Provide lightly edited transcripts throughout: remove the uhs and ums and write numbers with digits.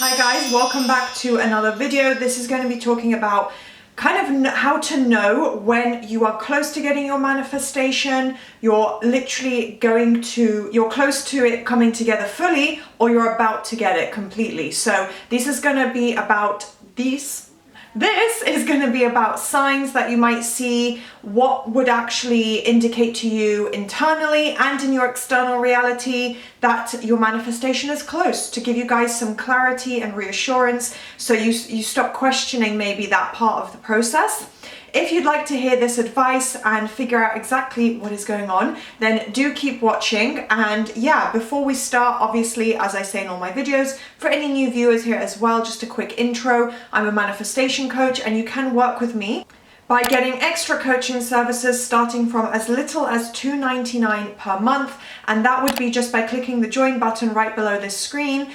Hi guys, welcome back to another video. This is going to be talking about kind of how to know when you are close to getting your manifestation, you're close to it coming together fully, or you're about to get it completely. So this is going to be about This is going to be about signs that you might see, what would actually indicate to you internally and in your external reality that your manifestation is close, to give you guys some clarity and reassurance so you stop questioning maybe that part of the process. If you'd like to hear this advice and figure out exactly what is going on, then do keep watching. And yeah, before we start, obviously, as I say in all my videos, for any new viewers here as well, just a quick intro. I'm a manifestation coach and you can work with me by getting extra coaching services starting from as little as $2.99 per month, and that would be just by clicking the join button right below this screen.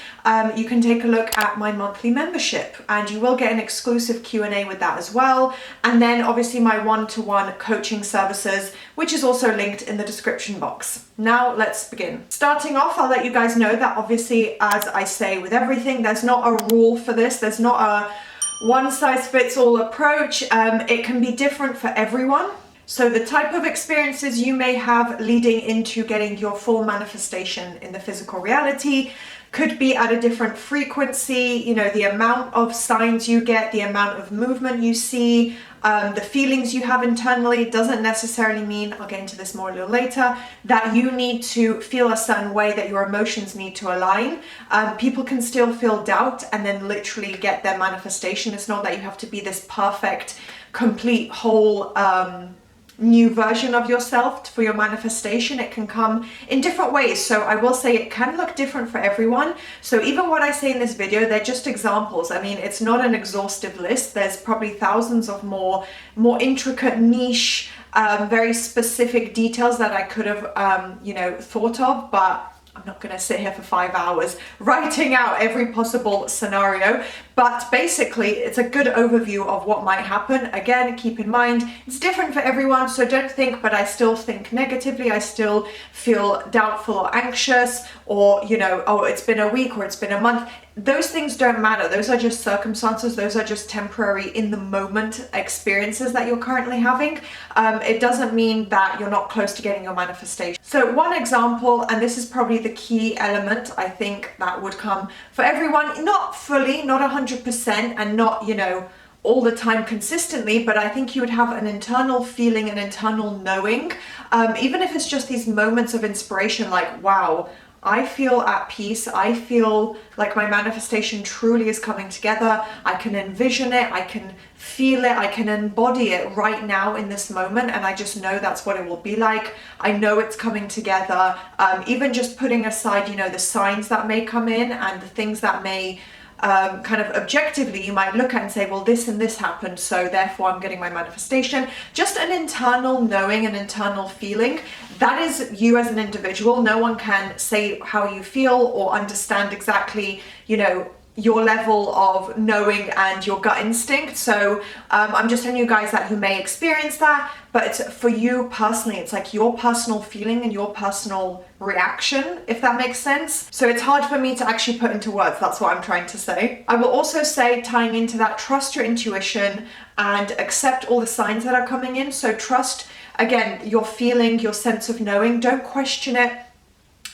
You can take a look at my monthly membership and you will get an exclusive Q&A with that as well, and then obviously my one-to-one coaching services, which is also linked in the description box. Now let's begin. Starting off, I'll let you guys know that obviously, as I say with everything, there's not a rule for this, there's not a one-size-fits-all approach. It can be different for everyone. So the type of experiences you may have leading into getting your full manifestation in the physical reality could be at a different frequency. You know, the amount of signs you get, the amount of movement you see, the feelings you have internally doesn't necessarily mean, I'll get into this more a little later, that you need to feel a certain way, that your emotions need to align. People can still feel doubt and then literally get their manifestation. It's not that you have to be this perfect, complete, whole, new version of yourself for your manifestation. It can come in different ways. So I will say it can look different for everyone. So even what I say in this video, they're just examples. I mean, it's not an exhaustive list. There's probably thousands of more intricate, niche, very specific details that I could have, thought of, but I'm not going to sit here for 5 hours writing out every possible scenario, but basically it's a good overview of what might happen. Again, keep in mind, it's different for everyone, so don't think, but I still think negatively, I still feel doubtful or anxious, or, oh, it's been a week or it's been a month. Those things don't matter. Those are just circumstances. Those are just temporary, in the moment experiences that you're currently having. It doesn't mean that you're not close to getting your manifestation. So one example, and this is probably the key element, I think, that would come for everyone, not fully, not 100%, and not, all the time consistently, but I think you would have an internal feeling, an internal knowing, even if it's just these moments of inspiration, like, wow, I feel at peace. I feel like my manifestation truly is coming together. I can envision it. I can feel it. I can embody it right now in this moment. And I just know that's what it will be like. I know it's coming together. Even just putting aside, the signs that may come in and the things that may kind of objectively you might look at and say, well, this and this happened, so therefore I'm getting my manifestation. Just an internal knowing, an internal feeling. That is you as an individual. No one can say how you feel or understand exactly, your level of knowing and your gut instinct. So I'm just telling you guys that you may experience that, but it's for you personally. It's like your personal feeling and your personal reaction, if that makes sense. So it's hard for me to actually put into words. That's what I'm trying to say. I will also say, tying into that, trust your intuition and accept all the signs that are coming in. So trust, again, your feeling, your sense of knowing. Don't question it.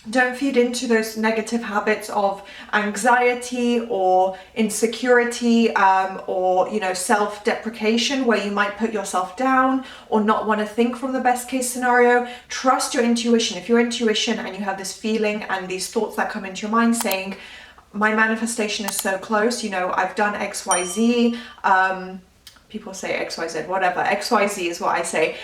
Don't feed into those negative habits of anxiety or insecurity, or, self-deprecation, where you might put yourself down or not want to think from the best case scenario. Trust your intuition. If your intuition and you have this feeling and these thoughts that come into your mind saying, my manifestation is so close, I've done XYZ, people say XYZ, whatever, XYZ is what I say.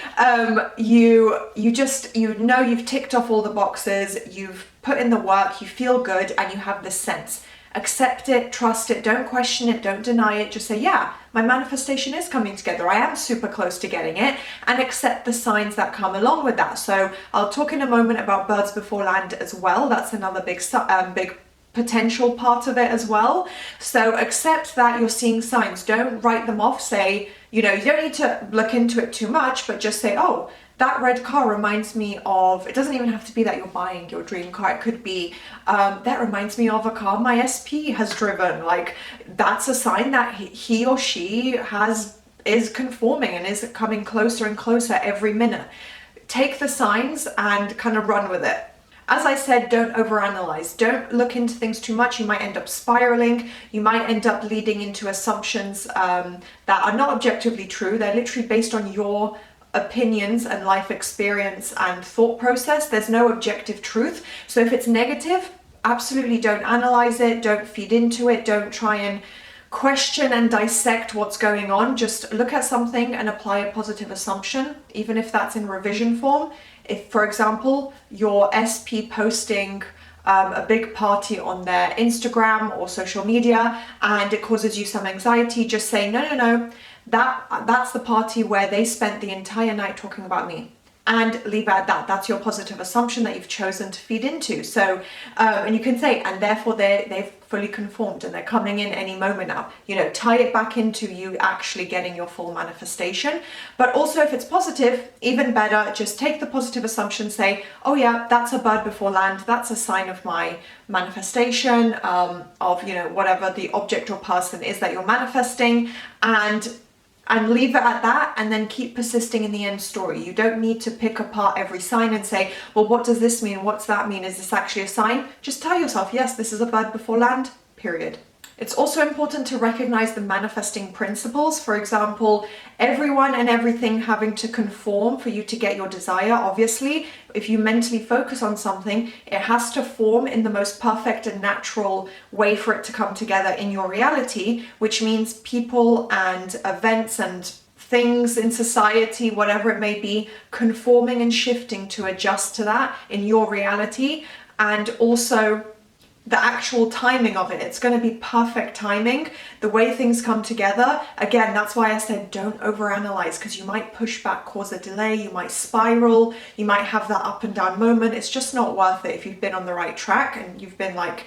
You've ticked off all the boxes, you've put in the work, you feel good, and you have this sense. Accept it, trust it, don't question it, don't deny it. Just say, yeah, my manifestation is coming together. I am super close to getting it, and accept the signs that come along with that. So I'll talk in a moment about birds before land as well. That's another big potential part of it as well. So accept that you're seeing signs. Don't write them off. Say, you don't need to look into it too much, but just say, oh, That red car reminds me of, it doesn't even have to be that you're buying your dream car. It could be, that reminds me of a car my SP has driven. Like, that's a sign that he or she is conforming and is coming closer and closer every minute. Take the signs and kind of run with it. As I said, don't overanalyze. Don't look into things too much. You might end up spiraling. You might end up leading into assumptions that are not objectively true. They're literally based on your opinions and life experience and thought process. There's no objective truth. So if it's negative, absolutely don't analyze it. Don't feed into it. Don't try and question and dissect what's going on. Just look at something and apply a positive assumption, even if that's in revision form. If, for example, your SP posting a big party on their Instagram or social media and it causes you some anxiety, just say, no, that's the party where they spent the entire night talking about me. And leave it at that. That's your positive assumption that you've chosen to feed into. So, and you can say, and therefore they've fully conformed and they're coming in any moment now. You know, tie it back into you actually getting your full manifestation. But also if it's positive, even better, just take the positive assumption, say, oh yeah, that's a bird before land. That's a sign of my manifestation, of, you know, whatever the object or person is that you're manifesting, and leave it at that, and then keep persisting in the end story. You don't need to pick apart every sign and say, well, what does this mean? What's that mean? Is this actually a sign? Just tell yourself, yes, this is a bird before land, period. It's also important to recognize the manifesting principles. For example, everyone and everything having to conform for you to get your desire. Obviously, if you mentally focus on something, it has to form in the most perfect and natural way for it to come together in your reality, which means people and events and things in society, whatever it may be, conforming and shifting to adjust to that in your reality. And also the actual timing of it. It's going to be perfect timing. The way things come together, again, that's why I said don't overanalyze, because you might push back, cause a delay, you might spiral, you might have that up and down moment. It's just not worth it if you've been on the right track and you've been like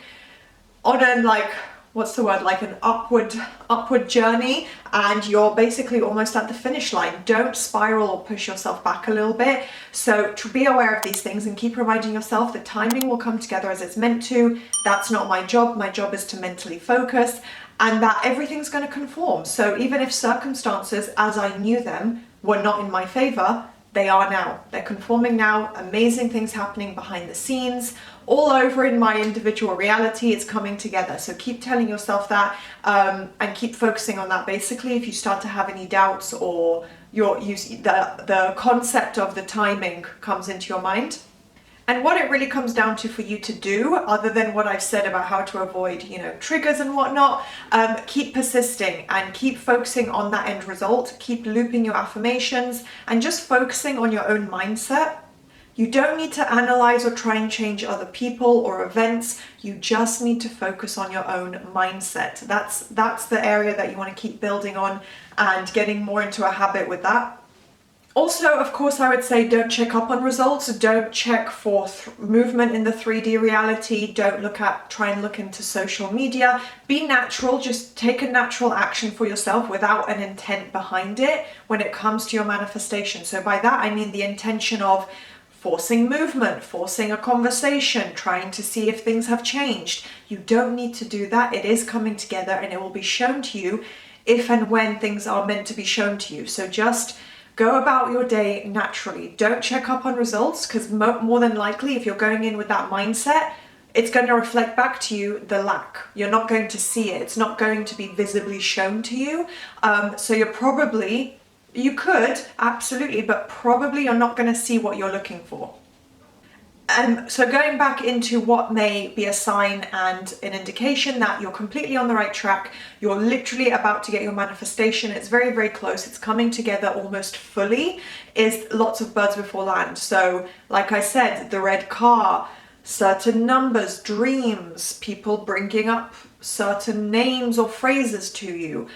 on a, like, what's the word, like an upward journey, and you're basically almost at the finish line. Don't spiral or push yourself back a little bit. So to be aware of these things and keep reminding yourself the timing will come together as it's meant to. That's not my job. My job is to mentally focus, and that everything's going to conform. So even if circumstances as I knew them were not in my favor, they are now. They're conforming now. Amazing things happening behind the scenes. All over in my individual reality, it's coming together. So keep telling yourself that, and keep focusing on that. Basically, if you start to have any doubts or the concept of the timing comes into your mind. And what it really comes down to for you to do, other than what I've said about how to avoid, you know, triggers and whatnot, keep persisting and keep focusing on that end result. Keep looping your affirmations and just focusing on your own mindset. You don't need to analyze or try and change other people or events. You just need to focus on your own mindset. That's the area that you want to keep building on and getting more into a habit with that. Also, of course, I would say don't check up on results. Don't check for movement in the 3D reality. Don't try and look into social media. Be natural. Just take a natural action for yourself without an intent behind it when it comes to your manifestation. So by that, I mean the intention of forcing movement, forcing a conversation, trying to see if things have changed. You don't need to do that. It is coming together and it will be shown to you if and when things are meant to be shown to you. So just go about your day naturally. Don't check up on results, because more than likely, if you're going in with that mindset, it's going to reflect back to you the lack. You're not going to see it. It's not going to be visibly shown to you. So you could, absolutely, but probably you're not going to see what you're looking for. So going back into what may be a sign and an indication that you're completely on the right track, you're literally about to get your manifestation, it's very, very close, it's coming together almost fully, is lots of birds before land. So like I said, the red car, certain numbers, dreams, people bringing up certain names or phrases to you,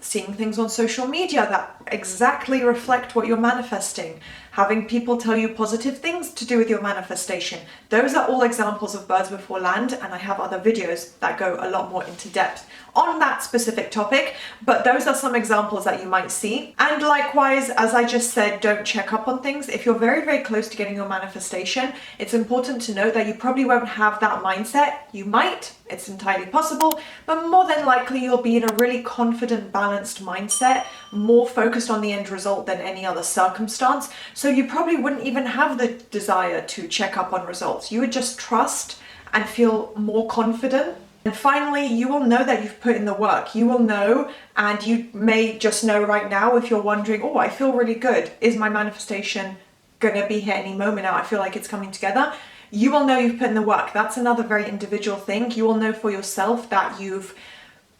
seeing things on social media that exactly reflect what you're manifesting, having people tell you positive things to do with your manifestation. Those are all examples of birds before land, and I have other videos that go a lot more into depth on that specific topic, but those are some examples that you might see. And likewise, as I just said, don't check up on things. If you're very, very close to getting your manifestation, it's important to note that you probably won't have that mindset. You might, it's entirely possible, but more than likely you'll be in a really confident, balanced mindset, more focused on the end result than any other circumstance. So you probably wouldn't even have the desire to check up on results. You would just trust and feel more confident. And finally, you will know that you've put in the work. You will know, and you may just know right now if you're wondering, oh, I feel really good. Is my manifestation gonna be here any moment now? I feel like it's coming together. You will know you've put in the work. That's another very individual thing. You will know for yourself that you've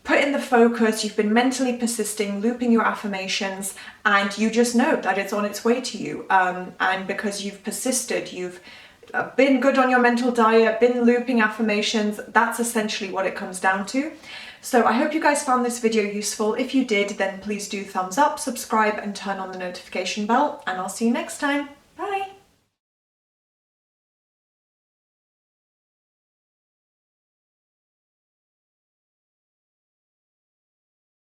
put in the focus, you've been mentally persisting, looping your affirmations, and you just know that it's on its way to you. And because you've persisted, you've been good on your mental diet, been looping affirmations, that's essentially what it comes down to. So I hope you guys found this video useful. If you did, then please do thumbs up, subscribe, and turn on the notification bell, and I'll see you next time. Bye!